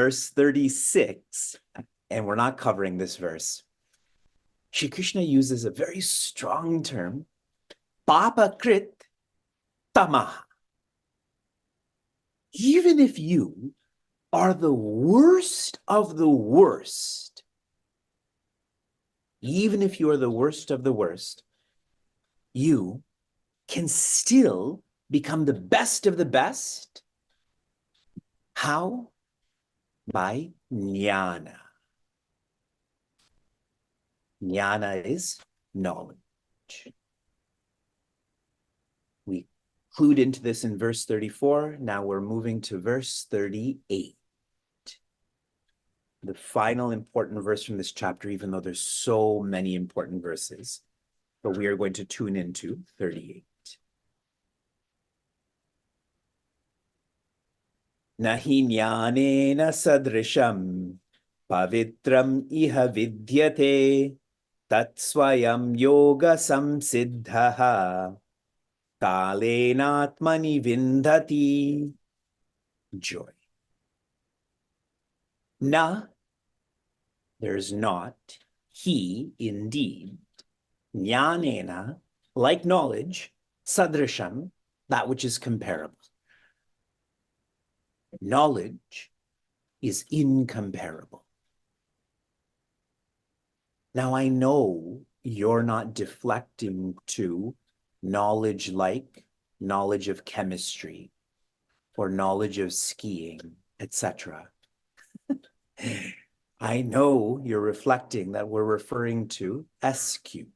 verse 36, and we're not covering this verse, Shri Krishna uses a very strong term, papa krit tamaha. Even if you are the worst of the worst, even if you are the worst of the worst, you can still become the best of the best. How? By jnana. Jnana is knowledge. We clued into this in verse 34. Now we're moving to verse 38. The final important verse from this chapter, even though there's so many important verses, but we are going to tune into 38. Nahi jnanena sadrisham pavitram iha vidyate tat swayam yoga samsiddhaha kalenatmani vindhati. Joy. Na, there's not, he, indeed, jnanena, like knowledge, sadrisham, that which is comparable. Knowledge is incomparable. Now, I know you're not deflecting to knowledge like knowledge of chemistry or knowledge of skiing, etc. I know you're reflecting that we're referring to SQ,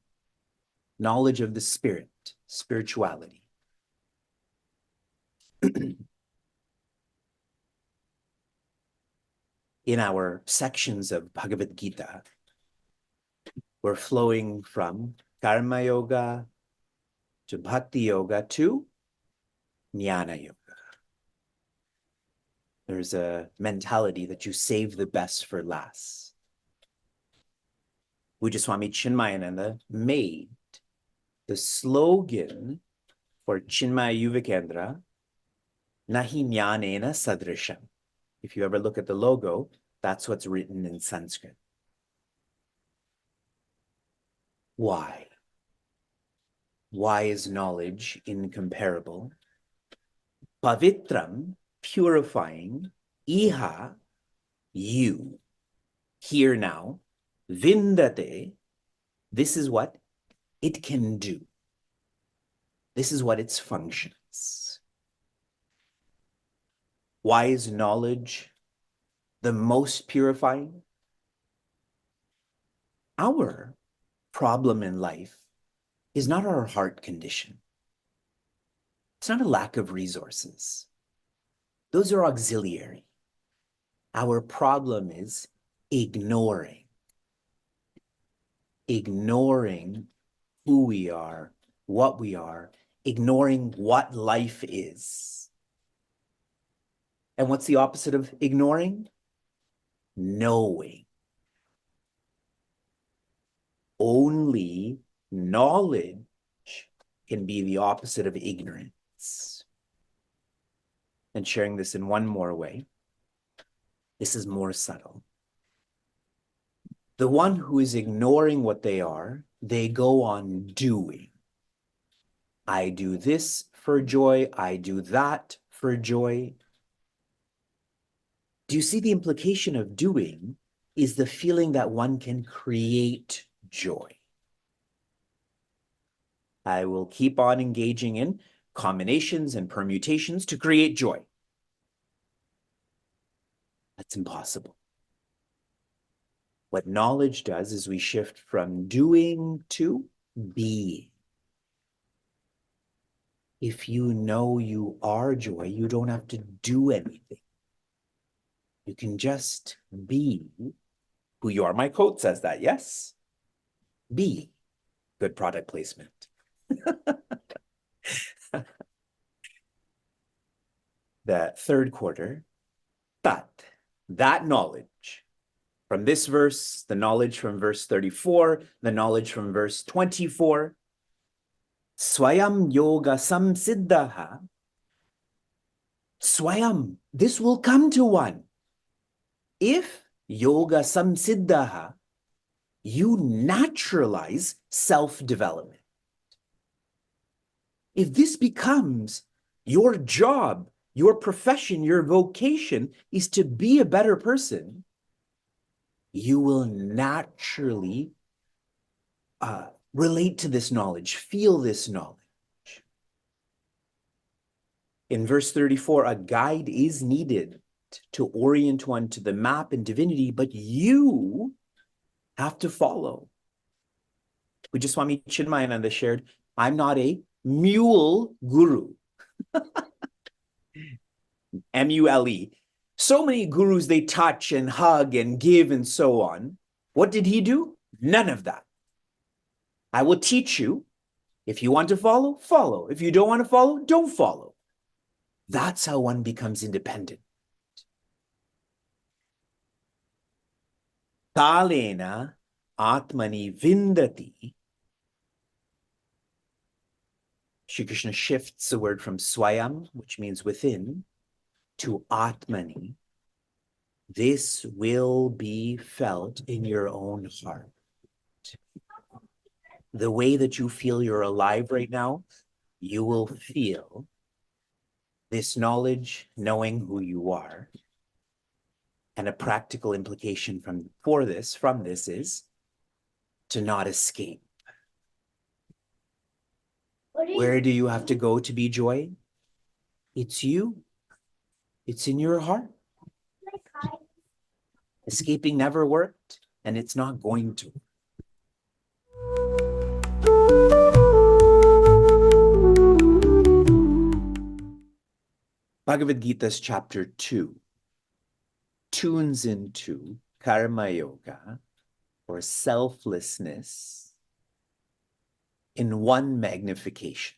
knowledge of the spirit, spirituality. In our sections of Bhagavad Gita, we're flowing from Karma Yoga to Bhakti Yoga to Jnana Yoga. There's a mentality that you save the best for last. Pujya Chinmayananda made the slogan for Chinmaya Yuvakendra, Nahi Jnanena Sadrisham. If you ever look at the logo, that's what's written in Sanskrit. Why? Why is knowledge incomparable? Pavitram, purifying, iha, you, here now, vindate, this is what it can do. This is what its functions. Why is knowledge the most purifying? Our problem in life is not our heart condition. It's not a lack of resources. Those are auxiliary. Our problem is ignoring who we are, what we are, ignoring what life is. And what's the opposite of ignoring? Knowing. Only knowledge can be the opposite of ignorance. And sharing this in one more way, this is more subtle. The one who is ignoring what they are, they go on doing. I do this for joy, I do that for joy. Do you see the implication of doing is the feeling that one can create joy? I will keep on engaging in combinations and permutations to create joy. That's impossible. What knowledge does is we shift from doing to being. If you know you are joy, you don't have to do anything. You can just be who you are. My quote says that, yes? Be. Good product placement. The third quarter, that knowledge from this verse, the knowledge from verse 34, the knowledge from verse 24, Swayam Yoga Samsiddhaha, Swayam, this will come to one. If yoga samsiddhaha, you naturalize self-development. If this becomes your job, your profession, your vocation is to be a better person, you will naturally relate to this knowledge, feel this knowledge. In verse 34, a guide is needed to orient one to the map and divinity, but you have to follow. Pujya Swami Chinmayananda shared, I'm not a mule guru. M-U-L-E. So many gurus, they touch and hug and give and so on. What did he do? None of that. I will teach you. If you want to follow, follow. If you don't want to follow, don't follow. That's how one becomes independent. Kalena atmani vindati. Shri Krishna shifts the word from swayam, which means within, to atmani. This will be felt in your own heart. The way that you feel you're alive right now, you will feel this knowledge, knowing who you are. And a practical implication from this is to not escape. Where do you have to go to be joy? It's you. It's in your heart. Escaping never worked, and it's not going to. Bhagavad Gita's chapter 2 tunes into karma yoga, or selflessness, in one magnification.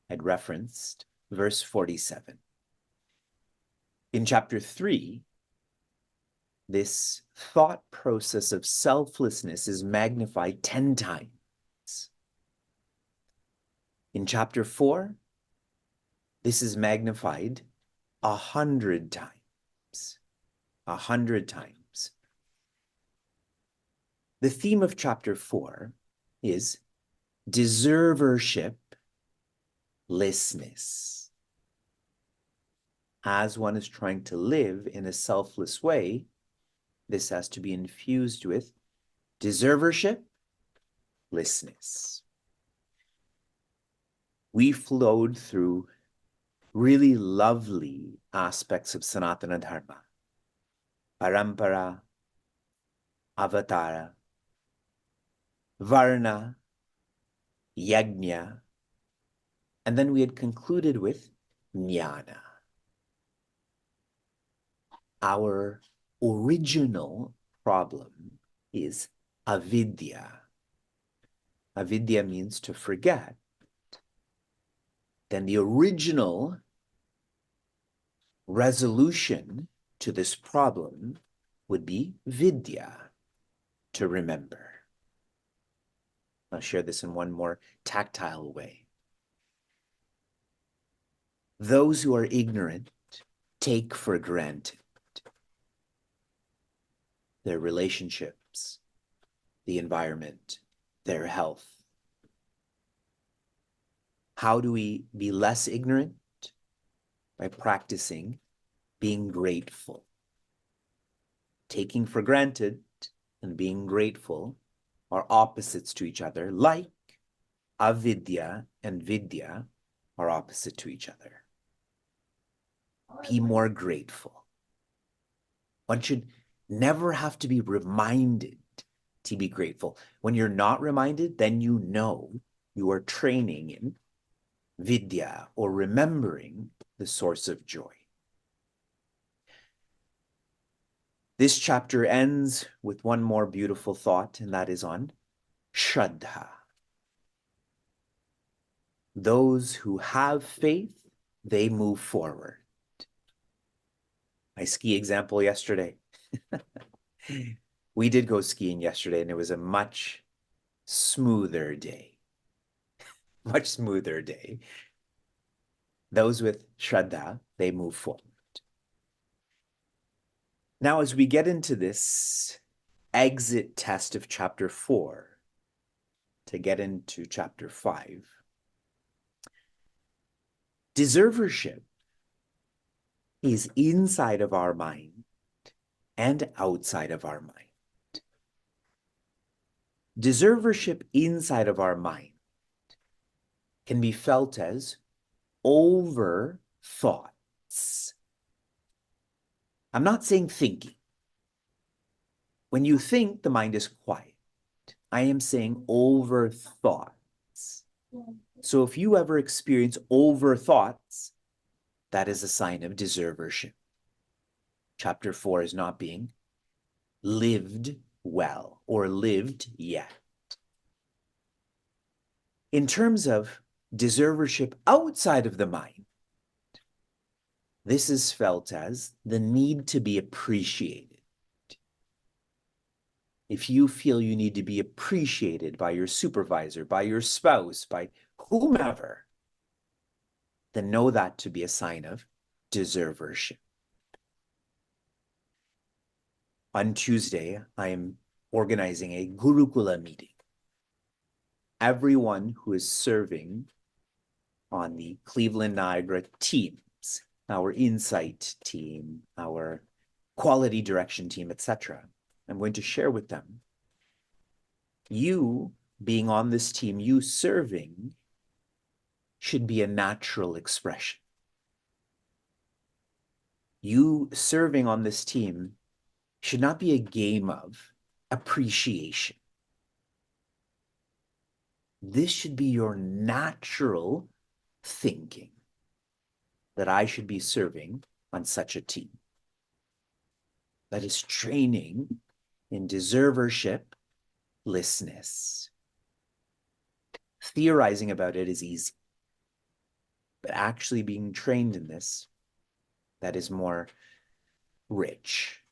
I'd referenced verse 47. In chapter 3, this thought process of selflessness is magnified 10 times. In chapter 4, this is magnified 100 times. 100 times. The theme of chapter 4 is deservership-lessness. As one is trying to live in a selfless way, this has to be infused with deservership-lessness. We flowed through really lovely aspects of Sanatana Dharma. Parampara, Avatara, Varna, Yajna, and then we had concluded with Jnana. Our original problem is avidya. Avidya means to forget. Then the original resolution to this problem would be vidya, to remember. I'll share this in one more tactile way. Those who are ignorant take for granted their relationships, the environment, their health. How do we be less ignorant? By practicing being grateful. Taking for granted and being grateful are opposites to each other, like avidya and vidya are opposite to each other. Be more grateful. One should never have to be reminded to be grateful. When you're not reminded, then you know you are training in vidya, or remembering the source of joy. This chapter ends with one more beautiful thought, and that is on Shraddha. Those who have faith, they move forward. My ski example yesterday. We did go skiing yesterday, and it was a much smoother day. Much smoother day. Those with Shraddha, they move forward. Now, as we get into this exit test of chapter 4 to get into chapter 5, deservership is inside of our mind and outside of our mind. Deservership inside of our mind can be felt as over thoughts. I'm not saying thinking. When you think, the mind is quiet. I am saying over thoughts. So if you ever experience over thoughts, that is a sign of deservership. Chapter 4 is not being lived well or lived yet. In terms of deservership outside of the mind, this is felt as the need to be appreciated. If you feel you need to be appreciated by your supervisor, by your spouse, by whomever, then know that to be a sign of deservership. On Tuesday, I am organizing a Gurukula meeting. Everyone who is serving on the Cleveland Niagara teams, our insight team, our quality direction team, etc., I'm going to share with them, you being on this team, you serving should be a natural expression. You serving on this team should not be a game of appreciation. This should be your natural thinking, that I should be serving on such a team. That is training in deservership-lessness. Theorizing about it is easy, but actually being trained in this, that is more rich.